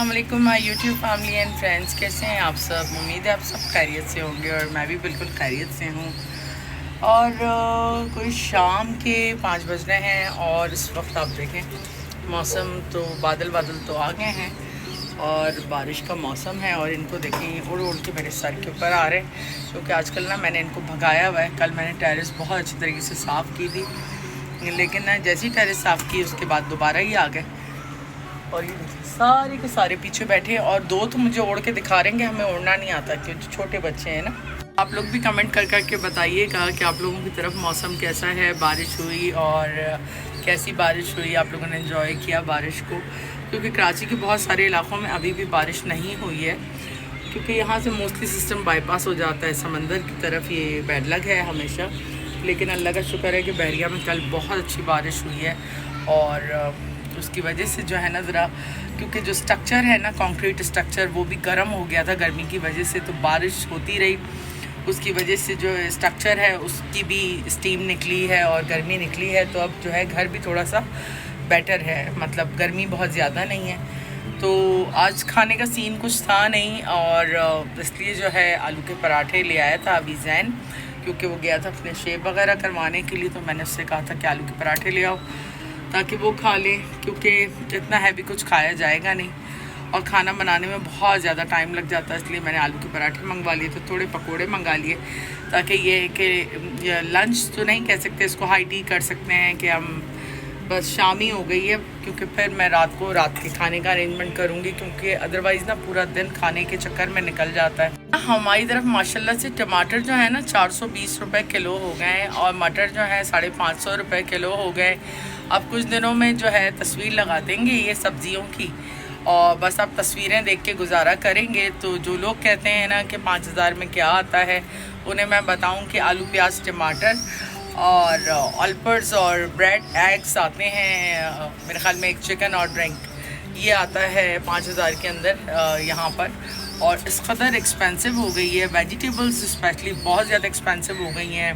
अस्सलाम वालेकुम my YouTube family and friends, कैसे हैं आप सब। उम्मीद है आप सब खैरियत से होंगे और मैं भी बिल्कुल खैरियत से हूँ। और कोई शाम के 5 बज रहे हैं और इस वक्त आप देखें मौसम तो बादल तो आ गए हैं और बारिश का मौसम है। और इनको देखें उड़ के मेरे सर के ऊपर आ रहे हैं, क्योंकि आजकल ना मैंने इनको भगाया हुआ है। कल मैंने टेरेस बहुत अच्छी तरीके से साफ़ की थी, लेकिन ना जैसी टेरेस साफ़ की उसके बाद दोबारा ही आ गए। और ये सारे के सारे पीछे बैठे और 2 तो मुझे उड़ के दिखा रहे हैं कि हमें उड़ना नहीं आता, क्योंकि छोटे बच्चे हैं ना। आप लोग भी कमेंट कर के बताइएगा कि आप लोगों की तरफ मौसम कैसा है, बारिश हुई और कैसी बारिश हुई, आप लोगों ने एंजॉय किया बारिश को। क्योंकि कराची के बहुत सारे इलाक़ों में अभी भी बारिश नहीं हुई है, क्योंकि यहाँ से मोस्टली सिस्टम बाईपास हो जाता है समंदर की तरफ। ये बैड लक है हमेशा, लेकिन अल्लाह का शुक्र है कि बहरिया में कल बहुत अच्छी बारिश हुई है। और उसकी वजह से जो है ना ज़रा, क्योंकि जो स्ट्रक्चर है ना कंक्रीट स्ट्रक्चर वो भी गर्म हो गया था गर्मी की वजह से, तो बारिश होती रही, उसकी वजह से जो स्ट्रक्चर है उसकी भी स्टीम निकली है और गर्मी निकली है। तो अब जो है घर भी थोड़ा सा बेटर है, मतलब गर्मी बहुत ज़्यादा नहीं है। तो आज खाने का सीन कुछ था नहीं, और इसलिए जो है आलू के पराठे ले आया था अभी जैन, क्योंकि वो गया था अपने शेप वगैरह करवाने के लिए। तो मैंने उससे कहा था कि आलू के पराठे ले आओ ताकि वो खा ले, क्योंकि इतना हैवी कुछ खाया जाएगा नहीं और खाना बनाने में बहुत ज़्यादा टाइम लग जाता है। इसलिए मैंने आलू के पराठे मंगवा लिए, तो थोड़े पकोड़े मंगा लिए, ताकि ये कि लंच तो नहीं कह सकते इसको, हाई टी कर सकते हैं कि हम बस शाम ही हो गई है, क्योंकि फिर मैं रात के खाने का अरेंजमेंट करूँगी, क्योंकि अदरवाइज़ ना पूरा दिन खाने के चक्कर में निकल जाता है। हमारी तरफ माशाल्लाह से टमाटर जो है ना 420 रुपये किलो हो गए हैं, और मटर जो है 550 रुपये किलो हो गए। अब कुछ दिनों में जो है तस्वीर लगा देंगे ये सब्ज़ियों की, और बस आप तस्वीरें देख के गुजारा करेंगे। तो जो लोग कहते हैं ना कि 5000 में क्या आता है, उन्हें मैं बताऊं कि आलू प्याज टमाटर और ऑल्पर्स और ब्रेड एग्स आते हैं, मेरे ख्याल में एक चिकन और ड्रिंक, ये आता है 5000 के अंदर यहाँ पर। और इस कदर एक्सपेंसिव हो गई है, वेजिटेबल्स स्पेशली बहुत ज़्यादा एक्सपेंसिव हो गई हैं।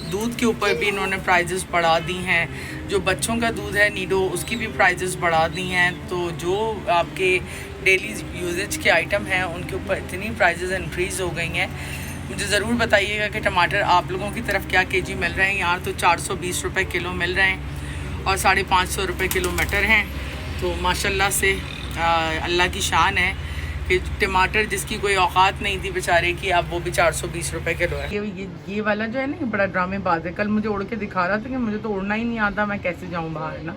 दूध के ऊपर भी इन्होंने प्राइजेस बढ़ा दी हैं, जो बच्चों का दूध है नीडो उसकी भी प्राइजेस बढ़ा दी हैं। तो जो आपके डेली यूजेज के आइटम हैं उनके ऊपर इतनी प्राइजेस इंक्रीज़ हो गई हैं। मुझे ज़रूर बताइएगा कि टमाटर आप लोगों की तरफ क्या केजी मिल रहे हैं। यहाँ तो 420 रुपये किलो मिल रहे हैं और 550 रुपये किलो मटर हैं। तो माशाल्लाह से अल्लाह की शान है कि टमाटर जिसकी कोई औकात नहीं थी बेचारे की, अब वो भी 420 रुपये किलो है। ये वाला जो है ना, ये बड़ा ड्रामेबाज है। कल मुझे उड़ के दिखा रहा था कि मुझे तो उड़ना ही नहीं आता, मैं कैसे जाऊँ बाहर ना,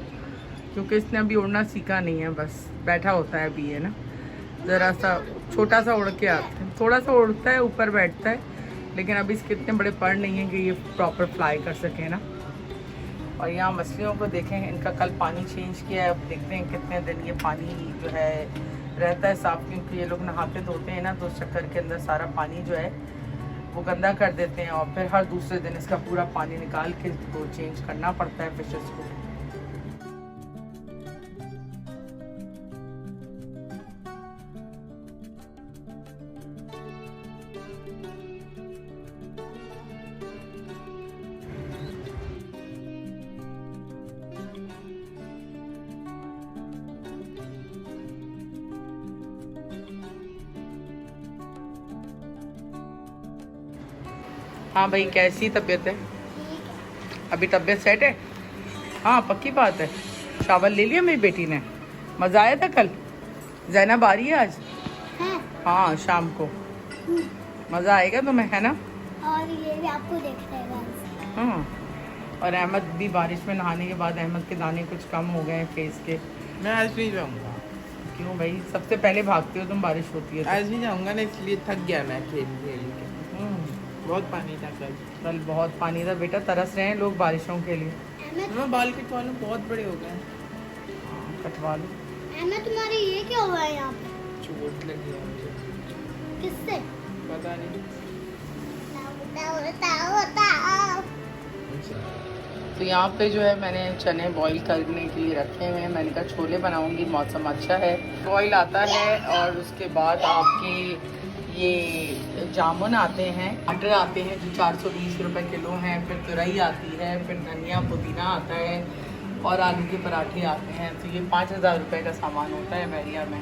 क्योंकि इसने अभी उड़ना सीखा नहीं है, बस बैठा होता है अभी, है ना, ज़रा सा छोटा सा उड़ के आता है, थोड़ा सा उड़ता है ऊपर बैठता है, लेकिन अभी इसके इतने बड़े पर नहीं हैं कि ये प्रॉपर फ्लाई कर सके ना। और यहाँ मछलियों को देखें, इनका कल पानी चेंज किया है, अब देखते हैं कितने दिन ये पानी जो है रहता है साफ़, क्योंकि ये लोग नहाते धोते हैं ना, तो उस चक्कर के अंदर सारा पानी जो है वो गंदा कर देते हैं, और फिर हर दूसरे दिन इसका पूरा पानी निकाल के तो चेंज करना पड़ता है फिशेस को। हाँ भाई, कैसी तबीयत है? अभी तबीयत सेट है? हाँ पक्की बात है। शावर ले लिया मेरी बेटी ने? मज़ा आया था कल? ज़ैनब आ रही है आज? हाँ शाम को मज़ा आएगा तुम्हें, है ना? और ये भी आपको देखना है। हाँ, और अहमद भी बारिश में नहाने के बाद अहमद के दाने कुछ कम हो गए हैं फेस के। मैं आज नहीं जाऊँगा। क्यों भाई, सबसे पहले भागते हो तुम बारिश होती है तो? आज नहीं जाऊँगा ना, इसलिए थक गया मैं खेल के। बहुत पानी था कल बहुत पानी था बेटा, तरस रहे हैं लोग बारिशों के लिए। मैं बाल कटवा लूँ, बहुत बड़े हो गए। कटवा लो। तुम्हारे ये क्या हुआ है यहाँ पे? चोट लगी है मुझे। किससे? पता नहीं। तो यहाँ पे जो है मैंने चने बॉईल करने के लिए रखे हुए हैं। मैंने कहा छोले बनाऊंगी, मौसम अच्छा है, बॉईल आता है। और उसके बाद आपकी ये जामुन आते हैं, मटर आते हैं जो 420 रुपये किलो हैं, फिर तुरई आती है, फिर धनिया पुदीना आता है, और आलू के पराठे आते हैं। तो ये 5000 रुपये का सामान होता है बहरिया में।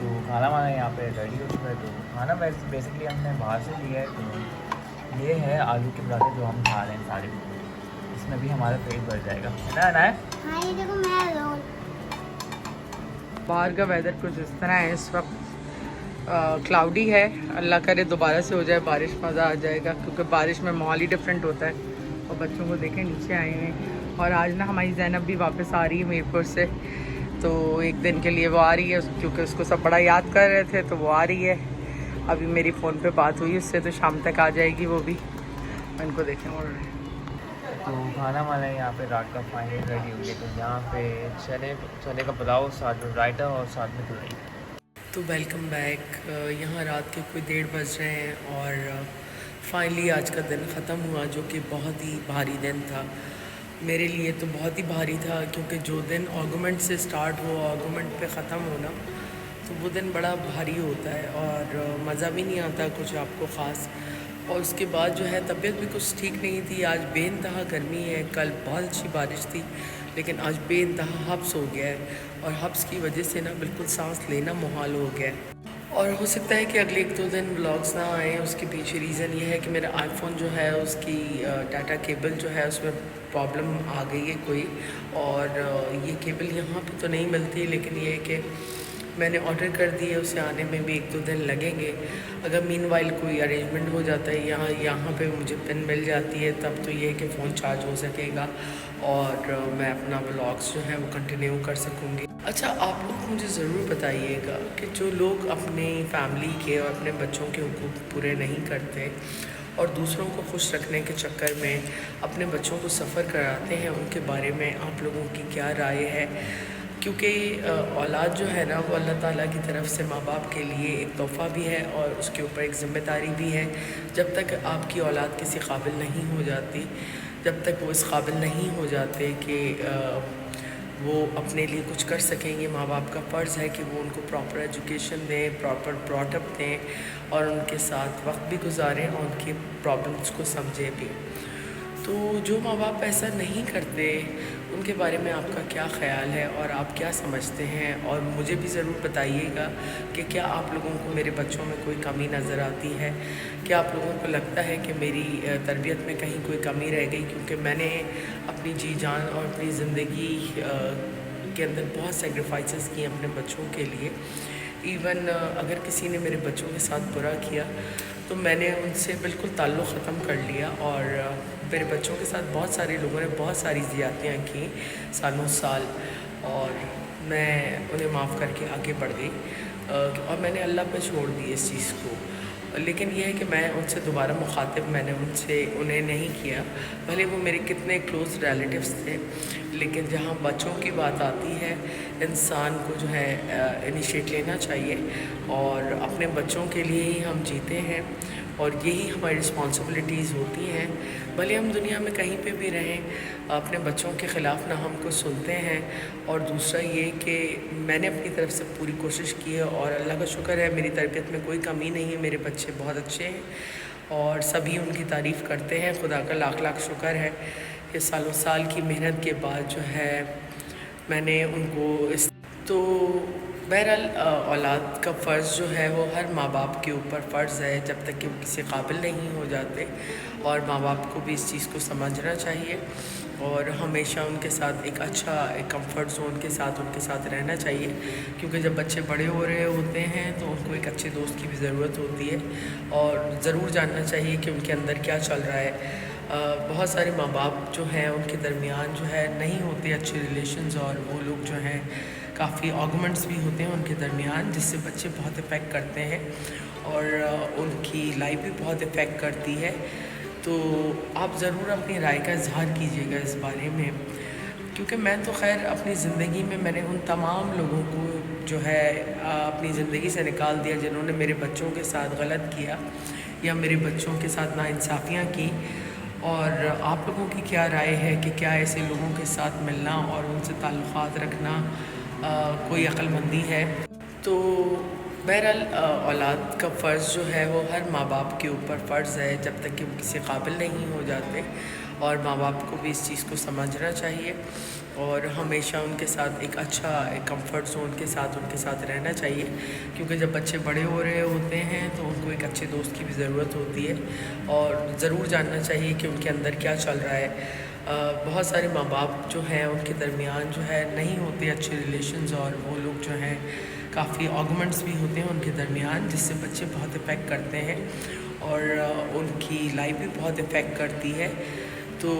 तो खाना वाना यहाँ पे रेडी हो चुका है। तो खाना बेसिकली हमने बाहर से लिया है। तो ये है आलू के पराठे जो हम खा रहे हैं सारे, इसमें भी हमारा पेट भर जाएगा, है ना? हाँ ये देखो मैं रोल। बाहर का वेदर कुछ इस तरह है इस वक्त, क्लाउडी है। अल्लाह करे दोबारा से हो जाए बारिश, मज़ा आ जाएगा, क्योंकि बारिश में माहौल ही डिफरेंट होता है। और बच्चों को देखें नीचे आए हैं। और आज ना हमारी ज़ैनब भी वापस आ रही है मीरपुर से, तो एक दिन के लिए वो आ रही है, क्योंकि उसको सब बड़ा याद कर रहे थे, तो वो आ रही है। अभी मेरी फ़ोन पे बात हुई उससे, तो शाम तक आ जाएगी वो भी। इनको देखें और तो खाना वाना यहाँ पे रात का फाइनल रेडी हो गया। तो यहाँ पे चने का पुलाव, साथ में रायता और साथ में कढ़ाई। तो वेलकम बैक। यहाँ रात के कोई 1:30 बज रहे हैं और फाइनली आज का दिन ख़त्म हुआ, जो कि बहुत ही भारी दिन था मेरे लिए। तो बहुत ही भारी था, क्योंकि जो दिन आर्गूमेंट से स्टार्ट हो, आर्गूमेंट पे ख़त्म होना, तो वो दिन बड़ा भारी होता है और मज़ा भी नहीं आता कुछ आपको ख़ास। और उसके बाद जो है तबीयत भी कुछ ठीक नहीं थी। आज बेइंतहा गर्मी है, कल बहुत अच्छी बारिश थी, लेकिन आज बेइंतहा हब्स हो गया है। और हब्स की वजह से ना बिल्कुल सांस लेना मुहाल हो गया है। और हो सकता है कि अगले 1-2 दिन व्लॉग्स ना आएँ। उसके पीछे रीज़न ये है कि मेरा आईफोन जो है उसकी डाटा केबल जो है उसमें प्रॉब्लम आ गई है कोई। और ये केबल यहाँ पे तो नहीं मिलती, लेकिन ये है कि मैंने ऑर्डर कर दी है, उसे आने में भी 1-2 दिन लगेंगे। अगर मीनवाइल कोई अरेंजमेंट हो जाता है, यहाँ पे मुझे पिन मिल जाती है, तब तो ये है कि फ़ोन चार्ज हो सकेगा और मैं अपना व्लॉग्स जो है वो कंटिन्यू कर सकूँगी। अच्छा, आप लोग मुझे ज़रूर बताइएगा कि जो लोग अपनी फैमिली के और अपने बच्चों के हुकूक पूरे नहीं करते और दूसरों को खुश रखने के चक्कर में अपने बच्चों को सफ़र कराते हैं, उनके बारे में आप लोगों की क्या राय है? क्योंकि औलाद जो है ना, वो अल्लाह ताला की तरफ से माँ बाप के लिए एक तोहफ़ा भी है और उसके ऊपर एक ज़िम्मेदारी भी है। जब तक आपकी औलाद किसी काबिल नहीं हो जाती, जब तक वो इस काबिल नहीं हो जाते कि वो अपने लिए कुछ कर सकेंगे, माँ बाप का फ़र्ज़ है कि वो उनको प्रॉपर एजुकेशन दें, प्रॉपर ब्रॉटअप दें और उनके साथ वक्त भी गुजारें और उनकी प्रॉब्लम्स को समझें भी। तो जो माँ बाप ऐसा नहीं करते, उनके बारे में आपका क्या ख़्याल है और आप क्या समझते हैं? और मुझे भी ज़रूर बताइएगा कि क्या आप लोगों को मेरे बच्चों में कोई कमी नज़र आती है? क्या आप लोगों को लगता है कि मेरी तरबियत में कहीं कोई कमी रह गई? क्योंकि मैंने अपनी जी जान और अपनी ज़िंदगी के अंदर बहुत सेक्रीफाइसेस किए अपने बच्चों के लिए। इवन अगर किसी ने मेरे बच्चों के साथ बुरा किया तो मैंने उनसे बिल्कुल ताल्लुक़ ख़त्म कर लिया। और मेरे बच्चों के साथ बहुत सारे लोगों ने बहुत सारी ज़्यादतियाँ की सालों साल, और मैं उन्हें माफ़ करके आगे बढ़ गई और मैंने अल्लाह पे छोड़ दी इस चीज़ को। लेकिन यह है कि मैं उनसे दोबारा मुखातिब मैंने उन्हें नहीं किया, भले वो मेरे कितने क्लोज़ रिलेटिव्स थे। लेकिन जहाँ बच्चों की बात आती है, इंसान को जो है इनिशिएट लेना चाहिए और अपने बच्चों के लिए ही हम जीते हैं और यही हमारी रिस्पॉन्सिबिलिटीज़ होती हैं। भले हम दुनिया में कहीं पे भी रहें, अपने बच्चों के ख़िलाफ़ ना हम कुछ सुनते हैं। और दूसरा ये कि मैंने अपनी तरफ से पूरी कोशिश की है और अल्लाह का शुक्र है मेरी तरबियत में कोई कमी नहीं है। मेरे बच्चे बहुत अच्छे हैं और सभी उनकी तारीफ़ करते हैं। खुदा का लाख लाख शुक्र है कि सालों साल की मेहनत के बाद जो है मैंने उनको तो बहरहाल औलाद का फ़र्ज़ जो है वो हर माँ बाप के ऊपर फ़र्ज़ है, जब तक कि वो किसी काबिल नहीं हो जाते। और माँ बाप को भी इस चीज़ को समझना चाहिए और हमेशा उनके साथ एक अच्छा एक कंफर्ट ज़ोन के साथ उनके साथ रहना चाहिए। क्योंकि जब बच्चे बड़े हो रहे होते हैं तो उनको एक अच्छे दोस्त की भी ज़रूरत होती है और ज़रूर जानना चाहिए कि उनके अंदर क्या चल रहा है। बहुत सारे माँ बाप जो हैं उनके दरमियान जो है नहीं होते अच्छे रिलेशंस और वो लोग जो हैं काफ़ी आर्गुमेंट्स भी होते हैं उनके दरमियान, जिससे बच्चे बहुत इफ़ेक्ट करते हैं और उनकी लाइफ भी बहुत इफ़ेक्ट करती है। तो आप ज़रूर अपनी राय का इज़हार कीजिएगा इस बारे में, क्योंकि मैं तो खैर अपनी ज़िंदगी में मैंने उन तमाम लोगों को जो है अपनी ज़िंदगी से निकाल दिया जिन्होंने मेरे बच्चों के साथ गलत किया या मेरे बच्चों के साथ नाइंसाफ़ियाँ की। और आप लोगों की क्या राय है कि क्या ऐसे लोगों के साथ मिलना और उनसे ताल्लुक़ात रखना कोई अक्लमंदी है? तो बहरहाल औलाद का फ़र्ज़ जो है वो हर माँ बाप के ऊपर फ़र्ज़ है, जब तक कि वो किसी काबिल नहीं हो जाते। और माँ बाप को भी इस चीज़ को समझना चाहिए और हमेशा उनके साथ एक अच्छा एक कंफर्ट जोन के साथ उनके साथ रहना चाहिए, क्योंकि जब बच्चे बड़े हो रहे होते हैं तो उनको एक अच्छे दोस्त की भी ज़रूरत होती है और ज़रूर जानना चाहिए कि उनके अंदर क्या चल रहा है। बहुत सारे माँ बाप जो हैं उनके दरमियान जो है नहीं होते अच्छे रिलेशंस और वो लोग जो हैं काफ़ी आर्गुमेंट्स भी होते हैं उनके दरमियान, जिससे बच्चे बहुत इफ़ेक्ट करते हैं और उनकी लाइफ भी बहुत इफ़ेक्ट करती है। तो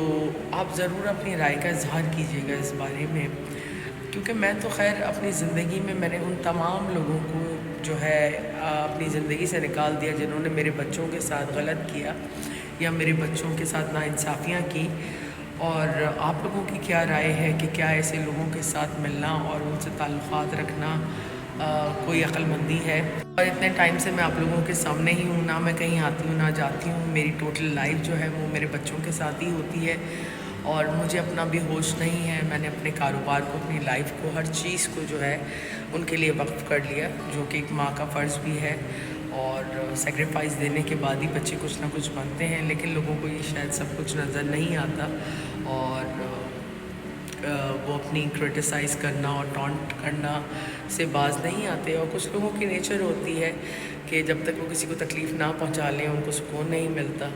आप ज़रूर अपनी राय का इजहार कीजिएगा इस बारे में, क्योंकि मैं तो खैर अपनी ज़िंदगी में मैंने उन तमाम लोगों को जो है अपनी ज़िंदगी से निकाल दिया जिन्होंने मेरे बच्चों के साथ गलत किया या मेरे बच्चों के साथ नाइंसाफ़ियाँ की। और आप लोगों की क्या राय है कि क्या ऐसे लोगों के साथ मिलना और उनसे ताल्लुक़ात रखना कोई अक्लमंदी है? और इतने टाइम से मैं आप लोगों के सामने ही हूँ, ना मैं कहीं आती हूँ ना जाती हूँ, मेरी टोटल लाइफ जो है वो मेरे बच्चों के साथ ही होती है और मुझे अपना भी होश नहीं है। मैंने अपने कारोबार को, अपनी लाइफ को, हर चीज़ को जो है उनके लिए वक्फ कर लिया, जो कि एक माँ का फ़र्ज़ भी है और सेक्रीफाइस देने के बाद ही बच्चे कुछ ना कुछ बनते हैं। लेकिन लोगों को ये शायद सब कुछ नज़र नहीं आता और वो अपनी क्रिटिसाइज़ करना और टॉन्ट करना से बाज नहीं आते। और कुछ लोगों की नेचर होती है कि जब तक वो किसी को तकलीफ़ ना पहुंचा लें उनको सुकून नहीं मिलता।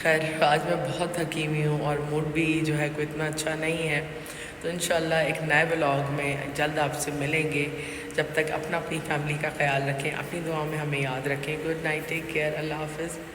खैर आज मैं बहुत थकी हुई हूँ और मूड भी जो है कोई इतना अच्छा नहीं है, तो इंशाल्लाह एक नए व्लॉग में जल्द आपसे मिलेंगे। जब तक अपनी फैमिली का ख्याल रखें, अपनी दुआ में हमें याद रखें। गुड नाइट, टेक केयर, अल्लाह हाफ़िज़।